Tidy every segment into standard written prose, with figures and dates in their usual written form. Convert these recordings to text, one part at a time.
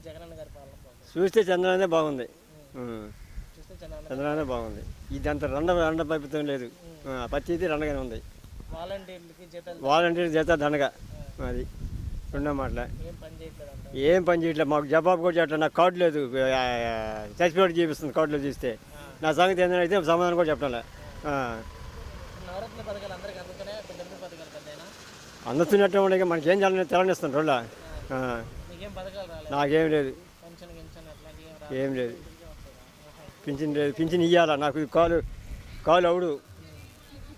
జగనన్న గారి పాలన బాగుంది? చూస్తే చంద్రబాబే బాగుంది. చూస్తే చంద్రబాబు చంద్రబాబే బాగుంది. ఇదంతా రండ పైపుతం లేదు. ప్రతిదీ రండగానే ఉంది. వాలంటీర్ చేత దండగా. అది రెండో మాటలే. ఏం పని చేయట్లేదు. మాకు జవాబు కూడా చేయట్లేదు. నాకు కార్డు లేదు. సర్టిఫికేట్ చూపిస్తుంది కార్డులో చూస్తే. నా సంగతి ఏంటంటే అయితే సమాధానం కూడా చెప్పాలి. అందుతున్నట్టు ఉండే మనకేం చేయాలని తెలనిస్తుంది రోడ్ల. నాకేం లేదు. ఏం లేదు. పింఛన్ లేదు. పింఛన్ ఇవ్వాలా నాకు. కాలు అవుడు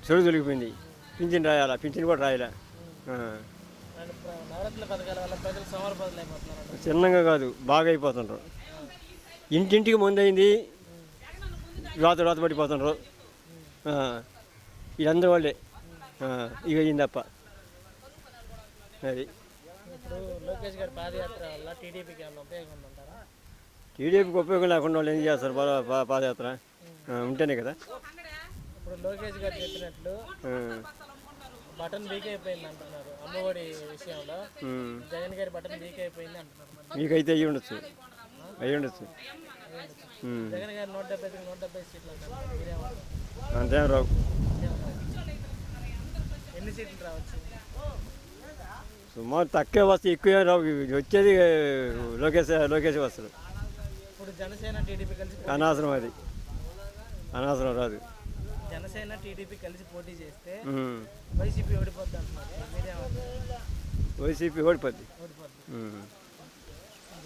చెడు తొలిగిపోయింది. పింఛన్ రాయాలా. పింఛన్ కూడా రాయాలా. చిన్నగా కాదు బాగా అయిపోతుండ్రు. ఇంటింటికి ముందైంది. రాత పడిపోతుండ్రు. ఇదందరూ వాళ్ళే ఇక అయింది తప్ప. అది టీడీపీకి ఉపయోగం లేకుండా వాళ్ళు ఏం చేస్తారు? పాదయాత్ర ఉంటేనే కదా. ఇప్పుడు లోకేష్ గారు చెప్పినట్లు బటన్ వీక్ అయిపోయింది అంటున్నారు. అమ్మఒడి విషయంలో జగన్ గారి బటన్ వీక్ అయిపోయింది అంటున్నారు. మీకైతే అయ్యి ఉండొచ్చు. జగన్ గారు 170 సీట్లు అంటారు. అంతేం రావు. ఎన్ని సీట్లు రావచ్చు? సుమారు తక్కువ వస్తాయి, ఎక్కువ రావు. వచ్చేది లోకేష్ వస్తారు. ఇప్పుడు జనసేన టీడీపీ కలిసి అనవసరం. అది అనవసరం రాదు. జనసేన టీడీపీ కలిసి పోటీ చేస్తే వైసీపీ ఓడిపోద్ది అంటున్నారు. వైసీపీ ఓడిపోద్ది.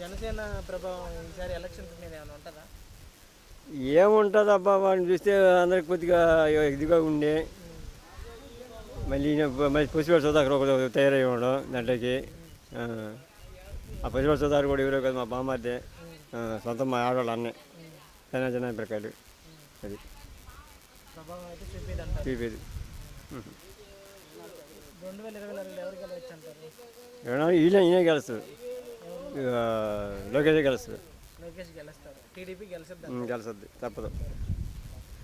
జనసేన ప్రభావం ఈసారి ఎలక్షన్స్ మీద ఏమైనా ఉంటుందా? ఏముంటుంది అబ్బా, వాడిని చూస్తే అందరికి కొద్దిగా ఇదిగా ఉండే మళ్ళీ పసివాడు సుధాకర్ ఒక తయారై ఉండడం దాంట్లోకి. ఆ పసివాడు సుధాకర్ కూడా ఎవరో కదా మా బామ్మద్దే, సొంతం మా ఆడవాళ్ళు అన్నే చిన్న పిల్లకాయలు. అది చూపేది. 2024 ఈయనే గెలుస్తుంది. లోకేష్ గెలుస్తుంది. గెలుస్తుంది తప్పదు.